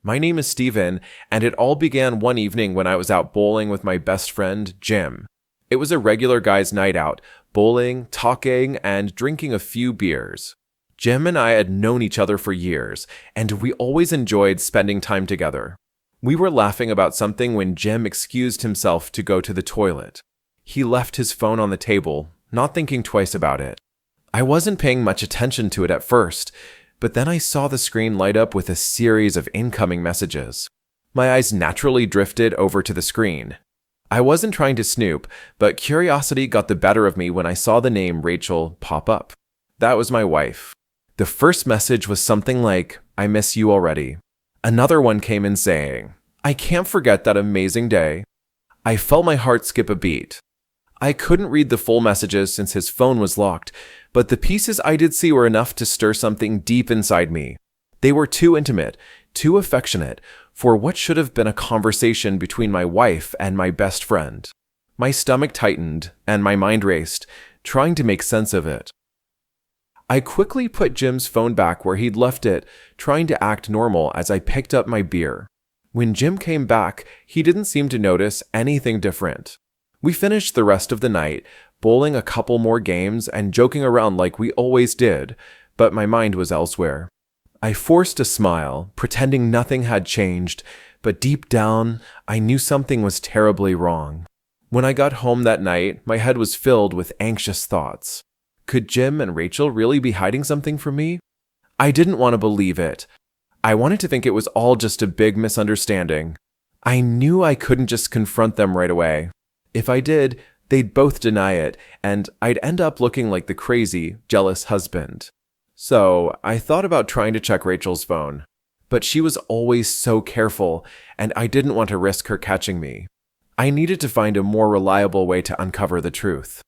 My name is Steven, and it all began one evening when I was out bowling with my best friend, Jim. It was a regular guy's night out, bowling, talking, and drinking a few beers. Jim and I had known each other for years, and we always enjoyed spending time together. We were laughing about something when Jim excused himself to go to the toilet. He left his phone on the table, not thinking twice about it. I wasn't paying much attention to it at first, but then I saw the screen light up with a series of incoming messages. My eyes naturally drifted over to the screen. I wasn't trying to snoop, but curiosity got the better of me when I saw the name Rachel pop up. That was my wife. The first message was something like, "I miss you already." Another one came in saying, "I can't forget that amazing day." I felt my heart skip a beat. I couldn't read the full messages since his phone was locked, but the pieces I did see were enough to stir something deep inside me. They were too intimate, too affectionate, for what should have been a conversation between my wife and my best friend. My stomach tightened, and my mind raced, trying to make sense of it. I quickly put Jim's phone back where he'd left it, trying to act normal as I picked up my beer. When Jim came back, he didn't seem to notice anything different. We finished the rest of the night, bowling a couple more games and joking around like we always did, but my mind was elsewhere. I forced a smile, pretending nothing had changed, but deep down, I knew something was terribly wrong. When I got home that night, my head was filled with anxious thoughts. Could Jim and Rachel really be hiding something from me? I didn't want to believe it. I wanted to think it was all just a big misunderstanding. I knew I couldn't just confront them right away. If I did, they'd both deny it, and I'd end up looking like the crazy, jealous husband. So I thought about trying to check Rachel's phone, but she was always so careful, and I didn't want to risk her catching me. I needed to find a more reliable way to uncover the truth.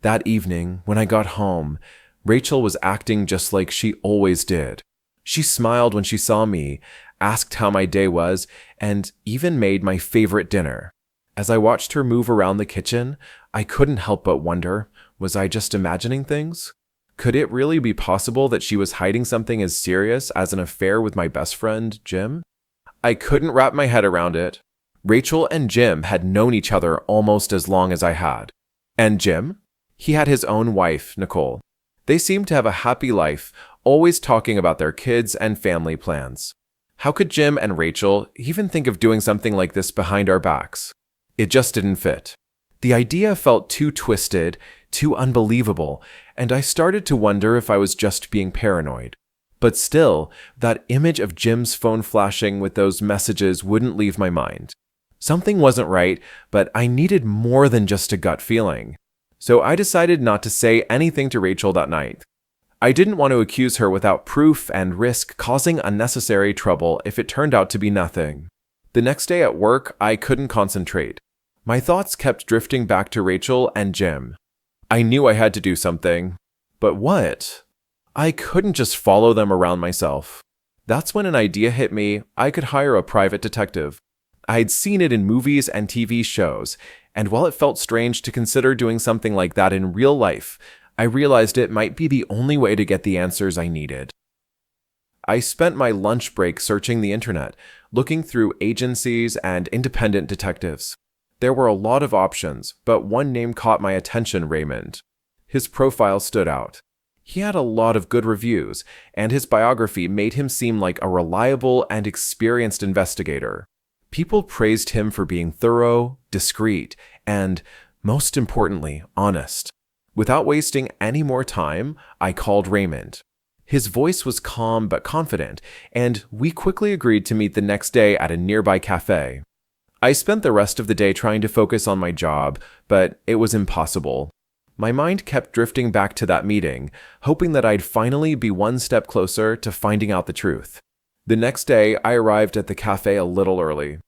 That evening, when I got home, Rachel was acting just like she always did. She smiled when she saw me, asked how my day was, and even made my favorite dinner. As I watched her move around the kitchen, I couldn't help but wonder, was I just imagining things? Could it really be possible that she was hiding something as serious as an affair with my best friend, Jim? I couldn't wrap my head around it. Rachel and Jim had known each other almost as long as I had. And Jim? He had his own wife, Nicole. They seemed to have a happy life, always talking about their kids and family plans. How could Jim and Rachel even think of doing something like this behind our backs? It just didn't fit. The idea felt too twisted, too unbelievable, and I started to wonder if I was just being paranoid. But still, that image of Jim's phone flashing with those messages wouldn't leave my mind. Something wasn't right, but I needed more than just a gut feeling. So I decided not to say anything to Rachel that night. I didn't want to accuse her without proof and risk causing unnecessary trouble if it turned out to be nothing. The next day at work, I couldn't concentrate. My thoughts kept drifting back to Rachel and Jim. I knew I had to do something. But what? I couldn't just follow them around myself. That's when an idea hit me. I could hire a private detective. I'd seen it in movies and TV shows, and while it felt strange to consider doing something like that in real life, I realized it might be the only way to get the answers I needed. I spent my lunch break searching the internet, looking through agencies and independent detectives. There were a lot of options, but one name caught my attention, Raymond. His profile stood out. He had a lot of good reviews, and his biography made him seem like a reliable and experienced investigator. People praised him for being thorough, discreet, and, most importantly, honest. Without wasting any more time, I called Raymond. His voice was calm but confident, and we quickly agreed to meet the next day at a nearby cafe. I spent the rest of the day trying to focus on my job, but it was impossible. My mind kept drifting back to that meeting, hoping that I'd finally be one step closer to finding out the truth. The next day, I arrived at the cafe a little early.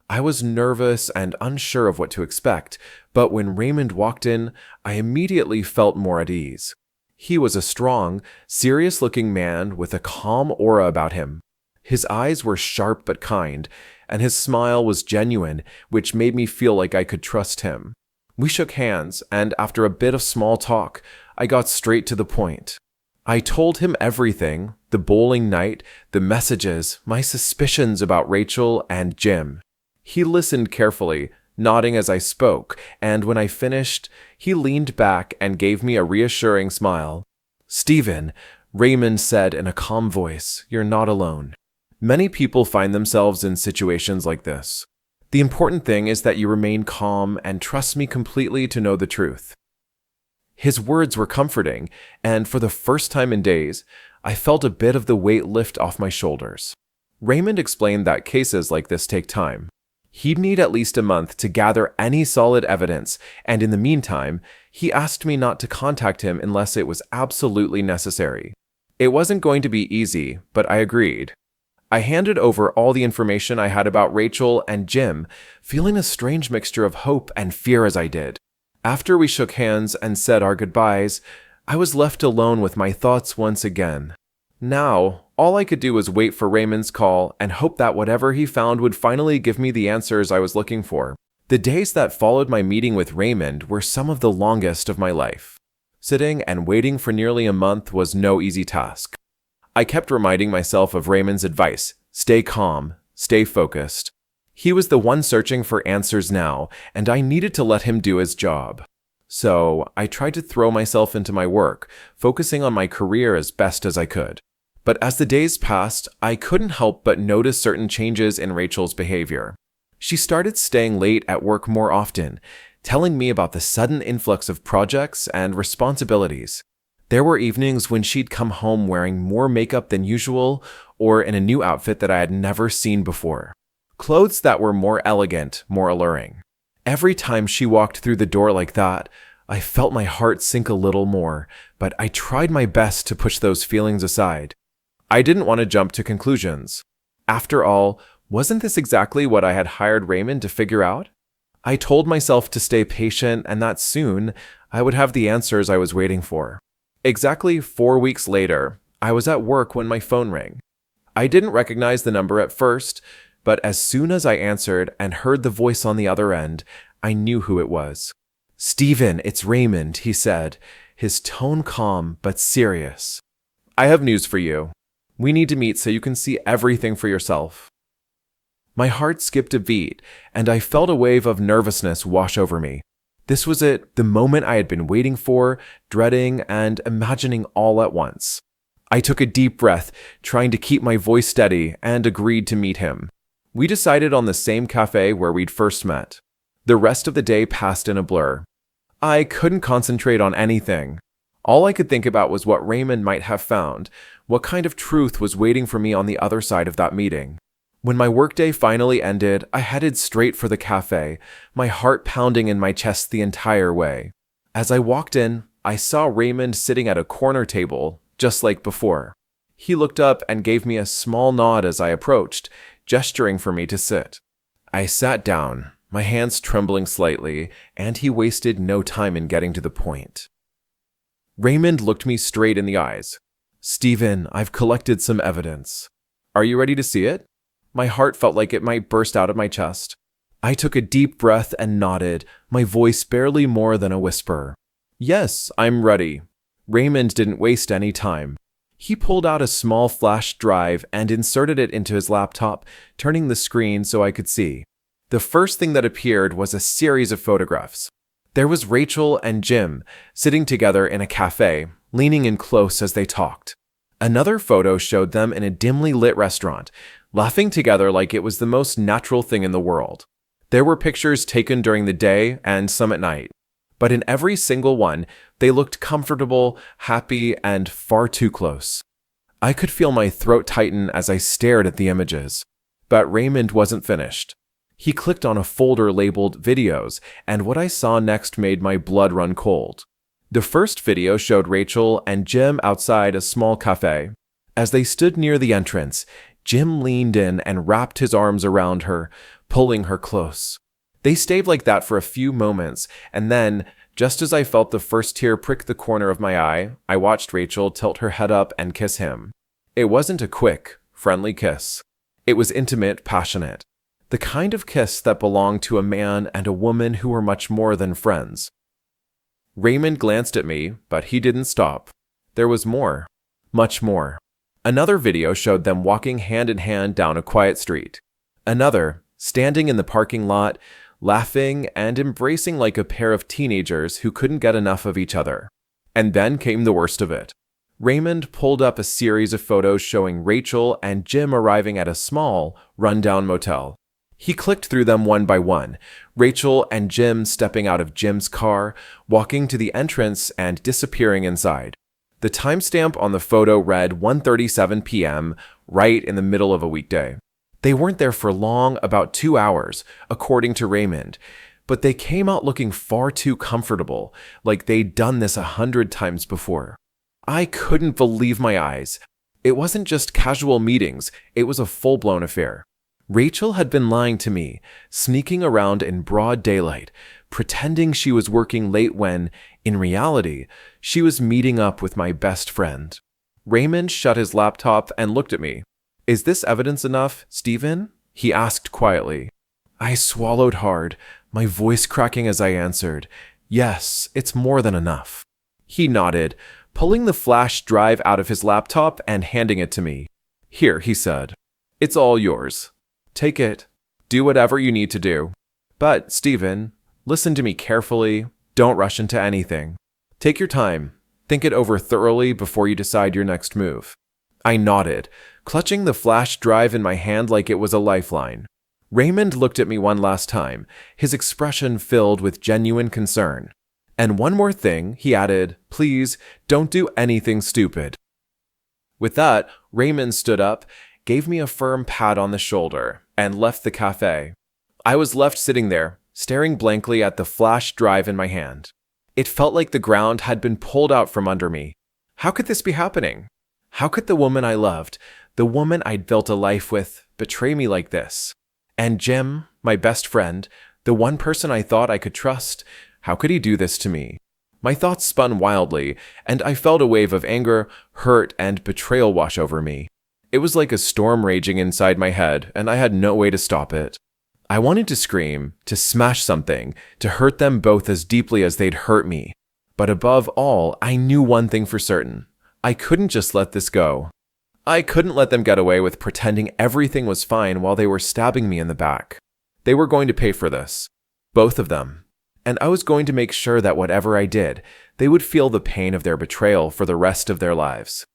I was nervous and unsure of what to expect, but when Raymond walked in, I immediately felt more at ease. He was a strong, serious-looking man with a calm aura about him. His eyes were sharp but kind, and his smile was genuine, which made me feel like I could trust him. We shook hands, and after a bit of small talk, I got straight to the point. I told him everything, The bowling night, the messages, my suspicions about Rachel and Jim. He listened carefully, nodding as I spoke, and when I finished, he leaned back and gave me a reassuring smile. "Stephen," Raymond said in a calm voice, "you're not alone." Many people find themselves in situations like this. The important thing is that you remain calm and trust me completely to know the truth. His words were comforting, and for the first time in days, I felt a bit of the weight lift off my shoulders. Raymond explained that cases like this take time. He'd need at least a month to gather any solid evidence, and in the meantime, he asked me not to contact him unless it was absolutely necessary. It wasn't going to be easy, but I agreed. I handed over all the information I had about Rachel and Jim, feeling a strange mixture of hope and fear as I did. After we shook hands and said our goodbyes, I was left alone with my thoughts once again. Now, all I could do was wait for Raymond's call and hope that whatever he found would finally give me the answers I was looking for. The days that followed my meeting with Raymond were some of the longest of my life. Sitting and waiting for nearly a month was no easy task. I kept reminding myself of Raymond's advice: stay calm, stay focused. He was the one searching for answers now, and I needed to let him do his job. So I tried to throw myself into my work, focusing on my career as best as I could. But as the days passed, I couldn't help but notice certain changes in Rachel's behavior. She started staying late at work more often, telling me about the sudden influx of projects and responsibilities. There were evenings when she'd come home wearing more makeup than usual or in a new outfit that I had never seen before. Clothes that were more elegant, more alluring. Every time she walked through the door like that, I felt my heart sink a little more, but I tried my best to push those feelings aside. I didn't want to jump to conclusions. After all, wasn't this exactly what I had hired Raymond to figure out? I told myself to stay patient and that soon I would have the answers I was waiting for. Exactly 4 weeks later, I was at work when my phone rang. I didn't recognize the number at first, but as soon as I answered and heard the voice on the other end, I knew who it was. "Stephen, it's Raymond," he said, his tone calm but serious. "I have news for you. We need to meet so you can see everything for yourself." My heart skipped a beat, and I felt a wave of nervousness wash over me. This was it, the moment I had been waiting for, dreading, and imagining all at once. I took a deep breath, trying to keep my voice steady, and agreed to meet him. We decided on the same cafe where we'd first met. The rest of the day passed in a blur. I couldn't concentrate on anything. All I could think about was what Raymond might have found, what kind of truth was waiting for me on the other side of that meeting. When my workday finally ended, I headed straight for the cafe, my heart pounding in my chest the entire way. As I walked in, I saw Raymond sitting at a corner table, just like before. He looked up and gave me a small nod as I approached, gesturing for me to sit. I sat down, my hands trembling slightly, and he wasted no time in getting to the point. Raymond looked me straight in the eyes. "Stephen, I've collected some evidence. Are you ready to see it?" My heart felt like it might burst out of my chest. I took a deep breath and nodded, my voice barely more than a whisper. "Yes, I'm ready." Raymond didn't waste any time. He pulled out a small flash drive and inserted it into his laptop, turning the screen so I could see. The first thing that appeared was a series of photographs. There was Rachel and Jim, sitting together in a cafe, leaning in close as they talked. Another photo showed them in a dimly lit restaurant, laughing together like it was the most natural thing in the world. There were pictures taken during the day and some at night, but in every single one, they looked comfortable, happy, and far too close. I could feel my throat tighten as I stared at the images. But Raymond wasn't finished. He clicked on a folder labeled Videos, and what I saw next made my blood run cold. The first video showed Rachel and Jim outside a small cafe. As they stood near the entrance, Jim leaned in and wrapped his arms around her, pulling her close. They stayed like that for a few moments, and then, just as I felt the first tear prick the corner of my eye, I watched Rachel tilt her head up and kiss him. It wasn't a quick, friendly kiss. It was intimate, passionate. The kind of kiss that belonged to a man and a woman who were much more than friends. Raymond glanced at me, but he didn't stop. There was more. Much more. Another video showed them walking hand in hand down a quiet street. Another, standing in the parking lot, laughing and embracing like a pair of teenagers who couldn't get enough of each other. And then came the worst of it. Raymond pulled up a series of photos showing Rachel and Jim arriving at a small, rundown motel. He clicked through them one by one, Rachel and Jim stepping out of Jim's car, walking to the entrance and disappearing inside. The timestamp on the photo read 1:37 p.m., right in the middle of a weekday. They weren't there for long, about 2 hours, according to Raymond, but they came out looking far too comfortable, like they'd done this 100 times before. I couldn't believe my eyes. It wasn't just casual meetings, it was a full-blown affair. Rachel had been lying to me, sneaking around in broad daylight, pretending she was working late when, in reality, she was meeting up with my best friend. Raymond shut his laptop and looked at me. "Is this evidence enough, Stephen?" he asked quietly. I swallowed hard, my voice cracking as I answered, "Yes, it's more than enough." He nodded, pulling the flash drive out of his laptop and handing it to me. "Here," he said. "It's all yours. Take it. Do whatever you need to do. But, Stephen, listen to me carefully. Don't rush into anything. Take your time. Think it over thoroughly before you decide your next move." I nodded, clutching the flash drive in my hand like it was a lifeline. Raymond looked at me one last time, his expression filled with genuine concern. "And one more thing," he added, "please, don't do anything stupid." With that, Raymond stood up, gave me a firm pat on the shoulder, and left the cafe. I was left sitting there, staring blankly at the flash drive in my hand. It felt like the ground had been pulled out from under me. How could this be happening? How could the woman I loved, the woman I'd built a life with, betray me like this? And Jim, my best friend, the one person I thought I could trust, how could he do this to me? My thoughts spun wildly, and I felt a wave of anger, hurt, and betrayal wash over me. It was like a storm raging inside my head, and I had no way to stop it. I wanted to scream, to smash something, to hurt them both as deeply as they'd hurt me. But above all, I knew one thing for certain. I couldn't just let this go. I couldn't let them get away with pretending everything was fine while they were stabbing me in the back. They were going to pay for this. Both of them. And I was going to make sure that whatever I did, they would feel the pain of their betrayal for the rest of their lives.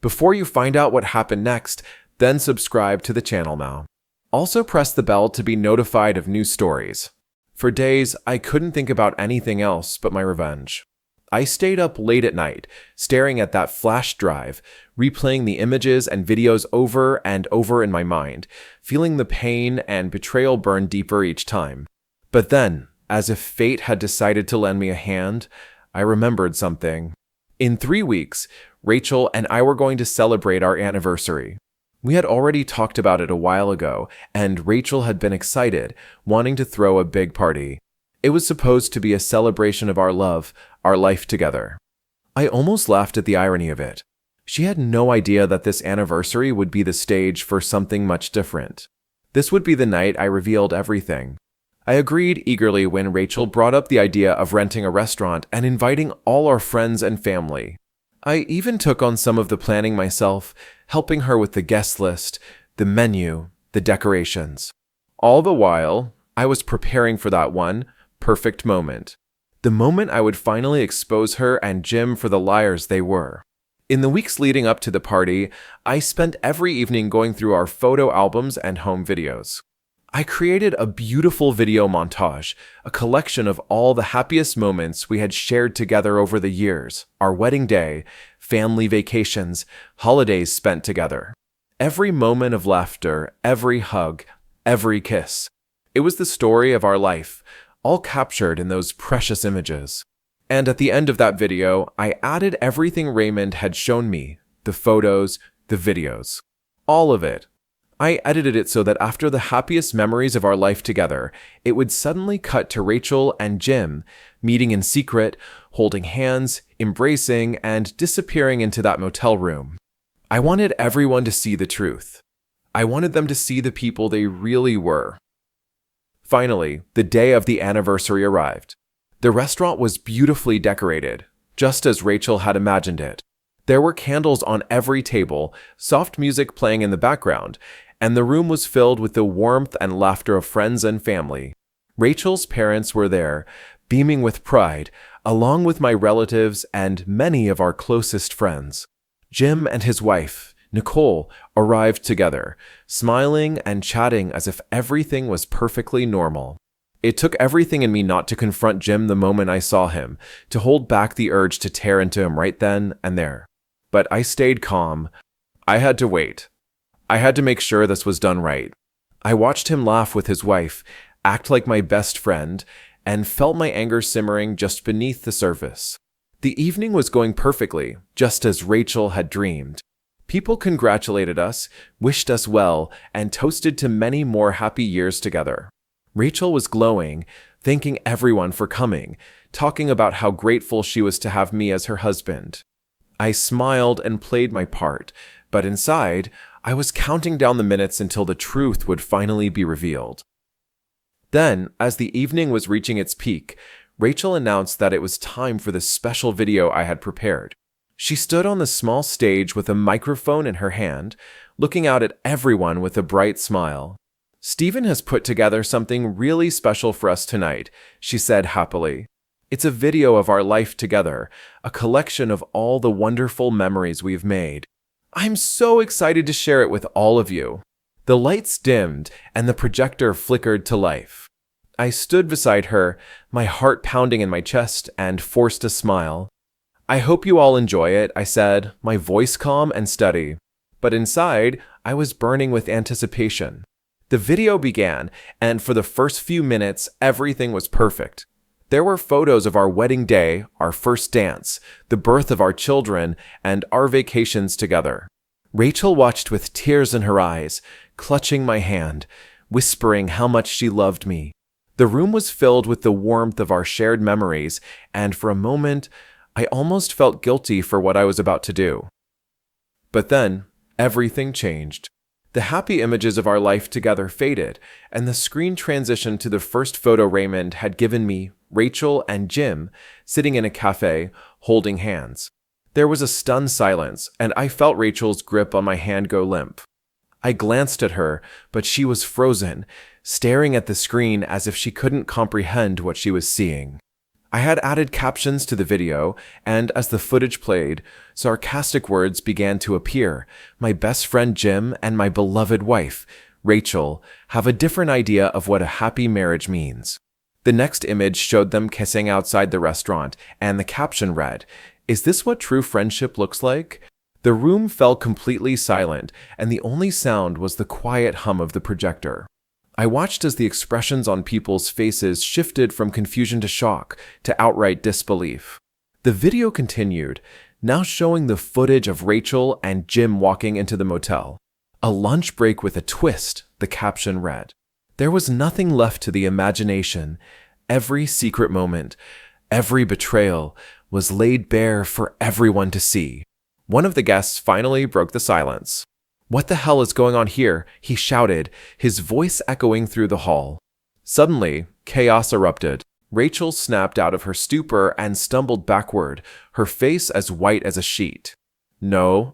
Before you find out what happened next, then subscribe to the channel now. Also press the bell to be notified of new stories. For days, I couldn't think about anything else but my revenge. I stayed up late at night, staring at that flash drive, replaying the images and videos over and over in my mind, feeling the pain and betrayal burn deeper each time. But then, as if fate had decided to lend me a hand, I remembered something. In 3 weeks, Rachel and I were going to celebrate our anniversary. We had already talked about it a while ago, and Rachel had been excited, wanting to throw a big party. It was supposed to be a celebration of our love, our life together. I almost laughed at the irony of it. She had no idea that this anniversary would be the stage for something much different. This would be the night I revealed everything. I agreed eagerly when Rachel brought up the idea of renting a restaurant and inviting all our friends and family. I even took on some of the planning myself, helping her with the guest list, the menu, the decorations. All the while, I was preparing for that one perfect moment. The moment I would finally expose her and Jim for the liars they were. In the weeks leading up to the party, I spent every evening going through our photo albums and home videos. I created a beautiful video montage, a collection of all the happiest moments we had shared together over the years, our wedding day, family vacations, holidays spent together. Every moment of laughter, every hug, every kiss. It was the story of our life, all captured in those precious images. And at the end of that video, I added everything Raymond had shown me, the photos, the videos. All of it. I edited it so that after the happiest memories of our life together, it would suddenly cut to Rachel and Jim meeting in secret, holding hands, embracing, and disappearing into that motel room. I wanted everyone to see the truth. I wanted them to see the people they really were. Finally, the day of the anniversary arrived. The restaurant was beautifully decorated, just as Rachel had imagined it. There were candles on every table, soft music playing in the background, and the room was filled with the warmth and laughter of friends and family. Rachel's parents were there, beaming with pride, along with my relatives and many of our closest friends. Jim and his wife, Nicole, arrived together, smiling and chatting as if everything was perfectly normal. It took everything in me not to confront Jim the moment I saw him, to hold back the urge to tear into him right then and there. But I stayed calm. I had to wait. I had to make sure this was done right. I watched him laugh with his wife, act like my best friend, and felt my anger simmering just beneath the surface. The evening was going perfectly, just as Rachel had dreamed. People congratulated us, wished us well, and toasted to many more happy years together. Rachel was glowing, thanking everyone for coming, talking about how grateful she was to have me as her husband. I smiled and played my part, but inside, I was counting down the minutes until the truth would finally be revealed. Then, as the evening was reaching its peak, Rachel announced that it was time for the special video I had prepared. She stood on the small stage with a microphone in her hand, looking out at everyone with a bright smile. "Stephen has put together something really special for us tonight," she said happily. "It's a video of our life together, a collection of all the wonderful memories we've made. I'm so excited to share it with all of you." The lights dimmed and the projector flickered to life. I stood beside her, my heart pounding in my chest, and forced a smile. "I hope you all enjoy it," I said, my voice calm and steady. But inside, I was burning with anticipation. The video began, and for the first few minutes, everything was perfect. There were photos of our wedding day, our first dance, the birth of our children, and our vacations together. Rachel watched with tears in her eyes, clutching my hand, whispering how much she loved me. The room was filled with the warmth of our shared memories, and for a moment, I almost felt guilty for what I was about to do. But then, everything changed. The happy images of our life together faded, and the screen transitioned to the first photo Raymond had given me, Rachel and Jim, sitting in a cafe, holding hands. There was a stunned silence, and I felt Rachel's grip on my hand go limp. I glanced at her, but she was frozen, staring at the screen as if she couldn't comprehend what she was seeing. I had added captions to the video, and as the footage played, sarcastic words began to appear. My best friend Jim and my beloved wife, Rachel, have a different idea of what a happy marriage means. The next image showed them kissing outside the restaurant, and the caption read, "Is this what true friendship looks like?" The room fell completely silent, and the only sound was the quiet hum of the projector. I watched as the expressions on people's faces shifted from confusion to shock to outright disbelief. The video continued, now showing the footage of Rachel and Jim walking into the motel. "A lunch break with a twist," the caption read. There was nothing left to the imagination. Every secret moment, every betrayal, was laid bare for everyone to see. One of the guests finally broke the silence. "What the hell is going on here?" he shouted, his voice echoing through the hall. Suddenly, chaos erupted. Rachel snapped out of her stupor and stumbled backward, her face as white as a sheet. No,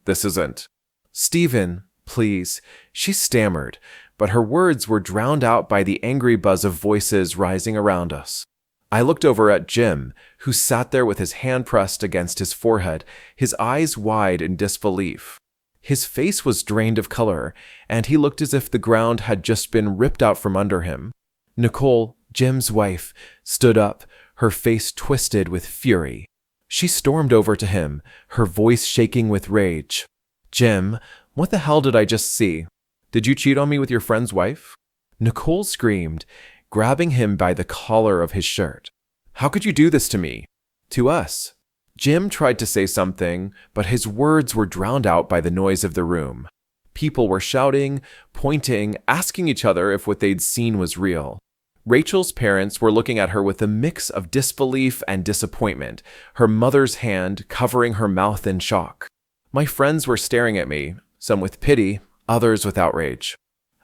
this isn't." "Stephen, please," she stammered, but her words were drowned out by the angry buzz of voices rising around us. I looked over at Jim, who sat there with his hand pressed against his forehead, his eyes wide in disbelief. His face was drained of color, and he looked as if the ground had just been ripped out from under him. Nicole, Jim's wife, stood up, her face twisted with fury. She stormed over to him, her voice shaking with rage. "Jim, what the hell did I just see? Did you cheat on me with your friend's wife?" Nicole screamed, grabbing him by the collar of his shirt. "How could you do this to me? To us?" Jim tried to say something, but his words were drowned out by the noise of the room. People were shouting, pointing, asking each other if what they'd seen was real. Rachel's parents were looking at her with a mix of disbelief and disappointment, her mother's hand covering her mouth in shock. My friends were staring at me, some with pity, others with outrage.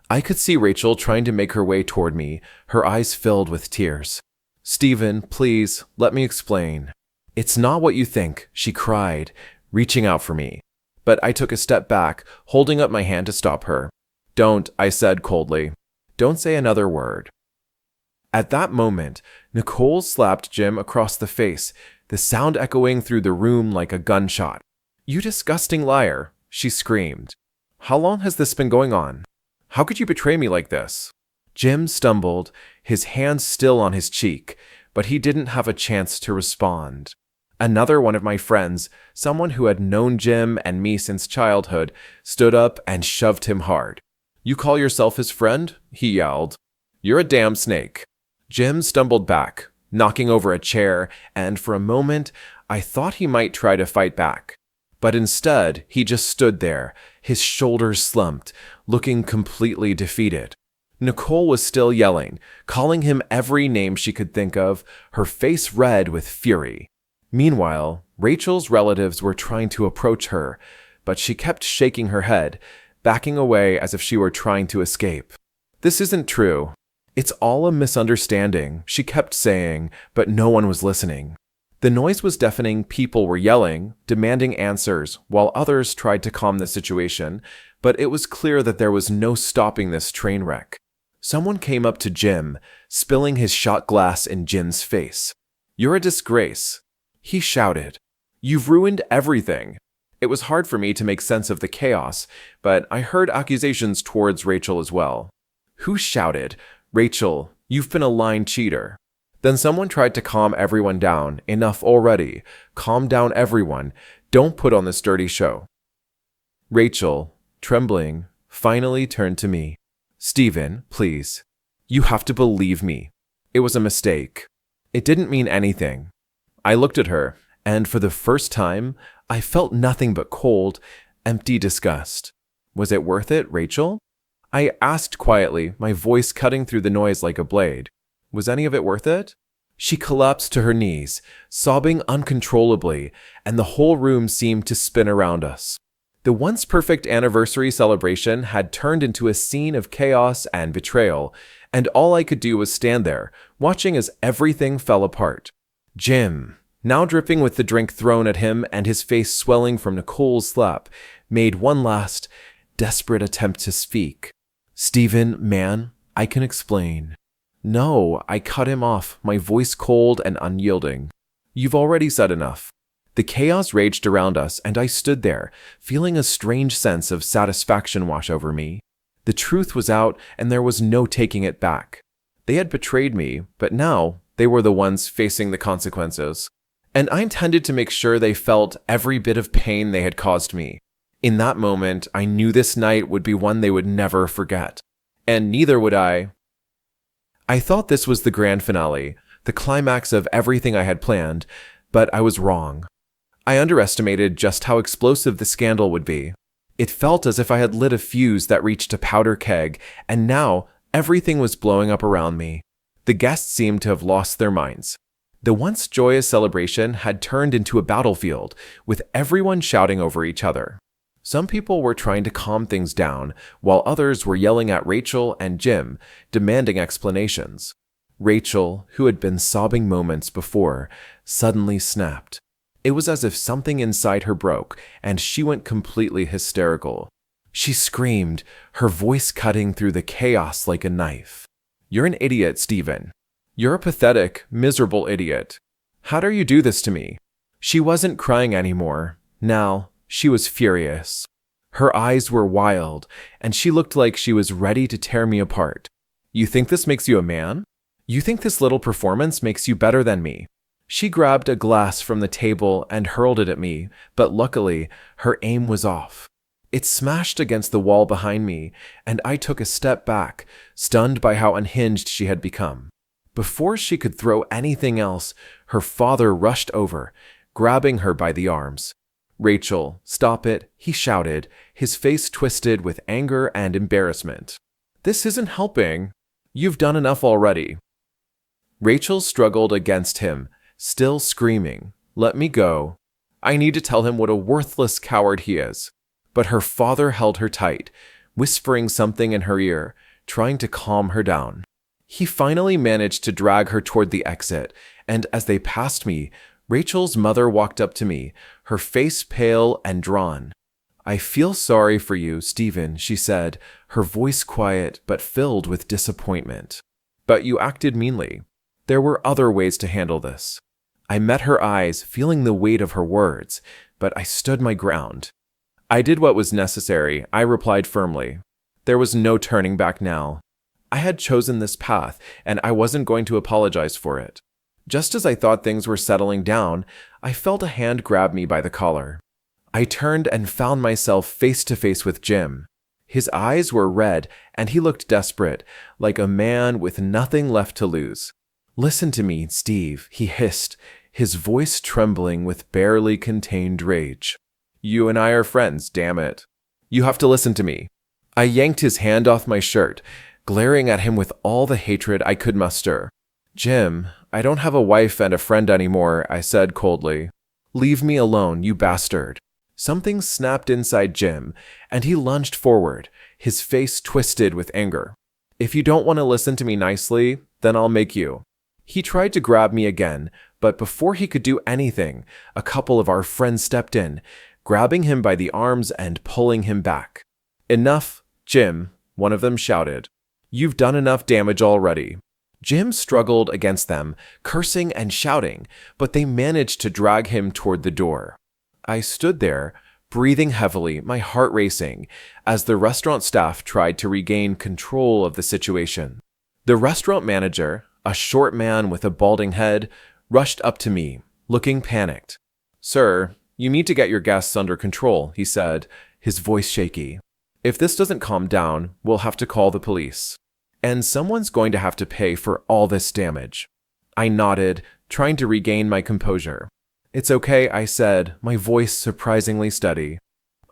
I could see Rachel trying to make her way toward me, her eyes filled with tears. "Stephen, please, let me explain." "It's not what you think," she cried, reaching out for me. But I took a step back, holding up my hand to stop her. "Don't," I said coldly. "Don't say another word." At that moment, Nicole slapped Jim across the face, the sound echoing through the room like a gunshot. "You disgusting liar," she screamed. "How long has this been going on? How could you betray me like this?" Jim stumbled, his hand still on his cheek, but he didn't have a chance to respond. Another one of my friends, someone who had known Jim and me since childhood, stood up and shoved him hard. "You call yourself his friend?" he yelled. "You're a damn snake." Jim stumbled back, knocking over a chair, and for a moment, I thought he might try to fight back. But instead, he just stood there, his shoulders slumped, looking completely defeated. Nicole was still yelling, calling him every name she could think of, her face red with fury. Meanwhile, Rachel's relatives were trying to approach her, but she kept shaking her head, backing away as if she were trying to escape. "This isn't true. It's all a misunderstanding," she kept saying, but no one was listening. The noise was deafening, people were yelling, demanding answers, while others tried to calm the situation, but it was clear that there was no stopping this train wreck. Someone came up to Jim, spilling his shot glass in Jim's face. "You're a disgrace," he shouted. "You've ruined everything." It was hard for me to make sense of the chaos, but I heard accusations towards Rachel as well. Who shouted, "Rachel, you've been a lying cheater"? Then someone tried to calm everyone down. "Enough already. Calm down, everyone. Don't put on this dirty show." Rachel, trembling, finally turned to me. "Stephen, please. You have to believe me. It was a mistake. It didn't mean anything." I looked at her, and for the first time, I felt nothing but cold, empty disgust. "Was it worth it, Rachel?" I asked quietly, my voice cutting through the noise like a blade. "Was any of it worth it?" She collapsed to her knees, sobbing uncontrollably, and the whole room seemed to spin around us. The once perfect anniversary celebration had turned into a scene of chaos and betrayal, and all I could do was stand there, watching as everything fell apart. Jim, now dripping with the drink thrown at him and his face swelling from Nicole's slap, made one last, desperate attempt to speak. "Stephen, man, I can explain." "No," I cut him off, my voice cold and unyielding. "You've already said enough." The chaos raged around us, and I stood there, feeling a strange sense of satisfaction wash over me. The truth was out, and there was no taking it back. They had betrayed me, but now they were the ones facing the consequences. And I intended to make sure they felt every bit of pain they had caused me. In that moment, I knew this night would be one they would never forget. And neither would I. I thought this was the grand finale, the climax of everything I had planned, but I was wrong. I underestimated just how explosive the scandal would be. It felt as if I had lit a fuse that reached a powder keg, and now everything was blowing up around me. The guests seemed to have lost their minds. The once joyous celebration had turned into a battlefield, with everyone shouting over each other. Some people were trying to calm things down, while others were yelling at Rachel and Jim, demanding explanations. Rachel, who had been sobbing moments before, suddenly snapped. It was as if something inside her broke, and she went completely hysterical. She screamed, her voice cutting through the chaos like a knife. "You're an idiot, Stephen. You're a pathetic, miserable idiot. How dare you do this to me?" She wasn't crying anymore. Now, she was furious. Her eyes were wild, and she looked like she was ready to tear me apart. "You think this makes you a man? You think this little performance makes you better than me?" She grabbed a glass from the table and hurled it at me, but luckily, her aim was off. It smashed against the wall behind me, and I took a step back, stunned by how unhinged she had become. Before she could throw anything else, her father rushed over, grabbing her by the arms. "Rachel, stop it," he shouted, his face twisted with anger and embarrassment. "This isn't helping. You've done enough already." Rachel struggled against him, still screaming, "Let me go. I need to tell him what a worthless coward he is." But her father held her tight, whispering something in her ear, trying to calm her down. He finally managed to drag her toward the exit, and as they passed me, Rachel's mother walked up to me, her face pale and drawn. "I feel sorry for you, Stephen," she said, her voice quiet but filled with disappointment. "But you acted meanly. There were other ways to handle this." I met her eyes, feeling the weight of her words, but I stood my ground. "I did what was necessary," I replied firmly. There was no turning back now. I had chosen this path, and I wasn't going to apologize for it. Just as I thought things were settling down, I felt a hand grab me by the collar. I turned and found myself face to face with Jim. His eyes were red, and he looked desperate, like a man with nothing left to lose. "Listen to me, Steve," he hissed, his voice trembling with barely contained rage. "You and I are friends, damn it. You have to listen to me." I yanked his hand off my shirt, glaring at him with all the hatred I could muster. "Jim, I don't have a wife and a friend anymore," I said coldly. "Leave me alone, you bastard." Something snapped inside Jim, and he lunged forward, his face twisted with anger. "If you don't want to listen to me nicely, then I'll make you." He tried to grab me again, but before he could do anything, a couple of our friends stepped in, grabbing him by the arms and pulling him back. "Enough, Jim," one of them shouted. "You've done enough damage already." Jim struggled against them, cursing and shouting, but they managed to drag him toward the door. I stood there, breathing heavily, my heart racing, as the restaurant staff tried to regain control of the situation. The restaurant manager, a short man with a balding head, rushed up to me, looking panicked. "Sir, you need to get your guests under control," he said, his voice shaky. "If this doesn't calm down, we'll have to call the police. And someone's going to have to pay for all this damage." I nodded, trying to regain my composure. "It's okay," I said, my voice surprisingly steady.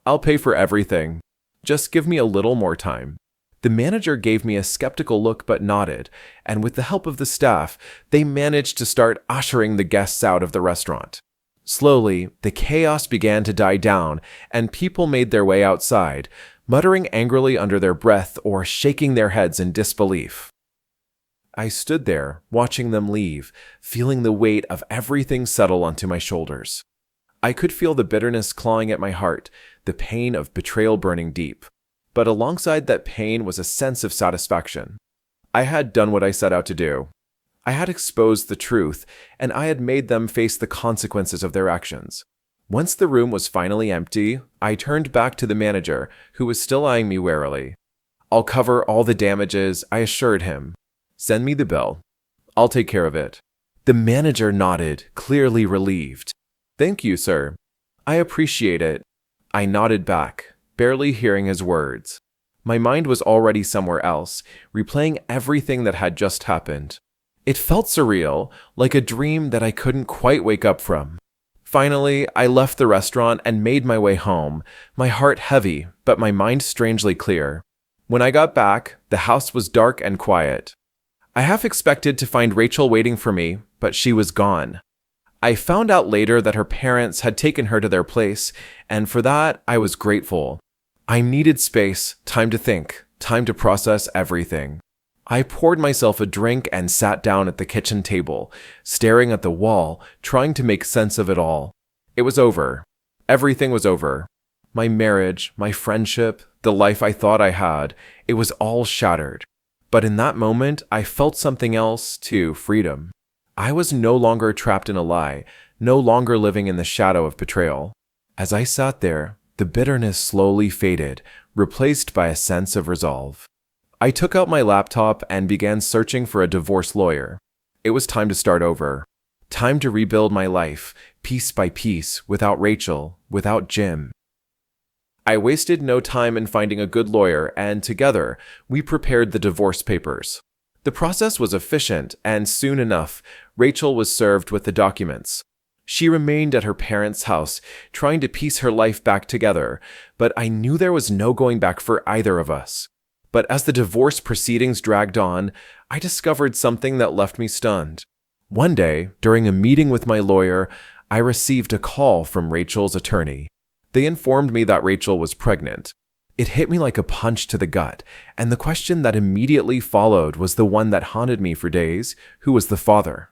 "I'll pay for everything. Just give me a little more time." The manager gave me a skeptical look but nodded, and with the help of the staff, they managed to start ushering the guests out of the restaurant. Slowly, the chaos began to die down, and people made their way outside, muttering angrily under their breath or shaking their heads in disbelief. I stood there, watching them leave, feeling the weight of everything settle onto my shoulders. I could feel the bitterness clawing at my heart, the pain of betrayal burning deep. But alongside that pain was a sense of satisfaction. I had done what I set out to do. I had exposed the truth, and I had made them face the consequences of their actions. Once the room was finally empty, I turned back to the manager, who was still eyeing me warily. "I'll cover all the damages," I assured him. "Send me the bill. I'll take care of it." The manager nodded, clearly relieved. "Thank you, sir. I appreciate it." I nodded back, barely hearing his words. My mind was already somewhere else, replaying everything that had just happened. It felt surreal, like a dream that I couldn't quite wake up from. Finally, I left the restaurant and made my way home, my heart heavy, but my mind strangely clear. When I got back, the house was dark and quiet. I half expected to find Rachel waiting for me, but she was gone. I found out later that her parents had taken her to their place, and for that, I was grateful. I needed space, time to think, time to process everything. I poured myself a drink and sat down at the kitchen table, staring at the wall, trying to make sense of it all. It was over. Everything was over. My marriage, my friendship, the life I thought I had, it was all shattered. But in that moment, I felt something else too, freedom. I was no longer trapped in a lie, no longer living in the shadow of betrayal. As I sat there, the bitterness slowly faded, replaced by a sense of resolve. I took out my laptop and began searching for a divorce lawyer. It was time to start over. Time to rebuild my life, piece by piece, without Rachel, without Jim. I wasted no time in finding a good lawyer, and together, we prepared the divorce papers. The process was efficient, and soon enough, Rachel was served with the documents. She remained at her parents' house, trying to piece her life back together, but I knew there was no going back for either of us. But as the divorce proceedings dragged on, I discovered something that left me stunned. One day, during a meeting with my lawyer, I received a call from Rachel's attorney. They informed me that Rachel was pregnant. It hit me like a punch to the gut, and the question that immediately followed was the one that haunted me for days: who was the father?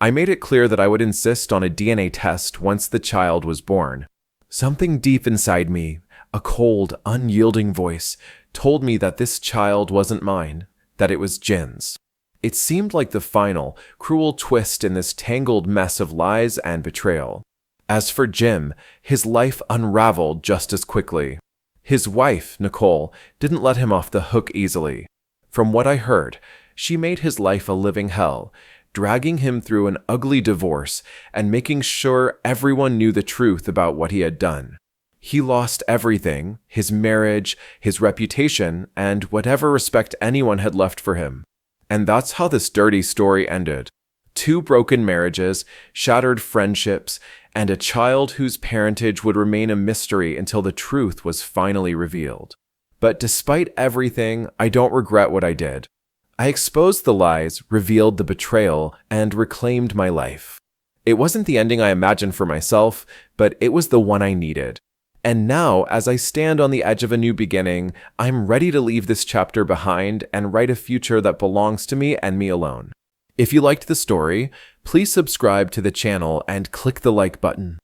I made it clear that I would insist on a DNA test once the child was born. Something deep inside me, a cold, unyielding voice, told me that this child wasn't mine, that it was Jin's. It seemed like the final, cruel twist in this tangled mess of lies and betrayal. As for Jim, his life unraveled just as quickly. His wife, Nicole, didn't let him off the hook easily. From what I heard, she made his life a living hell, dragging him through an ugly divorce and making sure everyone knew the truth about what he had done. He lost everything, his marriage, his reputation, and whatever respect anyone had left for him. And that's how this dirty story ended. 2 broken marriages, shattered friendships, and a child whose parentage would remain a mystery until the truth was finally revealed. But despite everything, I don't regret what I did. I exposed the lies, revealed the betrayal, and reclaimed my life. It wasn't the ending I imagined for myself, but it was the one I needed. And now, as I stand on the edge of a new beginning, I'm ready to leave this chapter behind and write a future that belongs to me and me alone. If you liked the story, please subscribe to the channel and click the like button.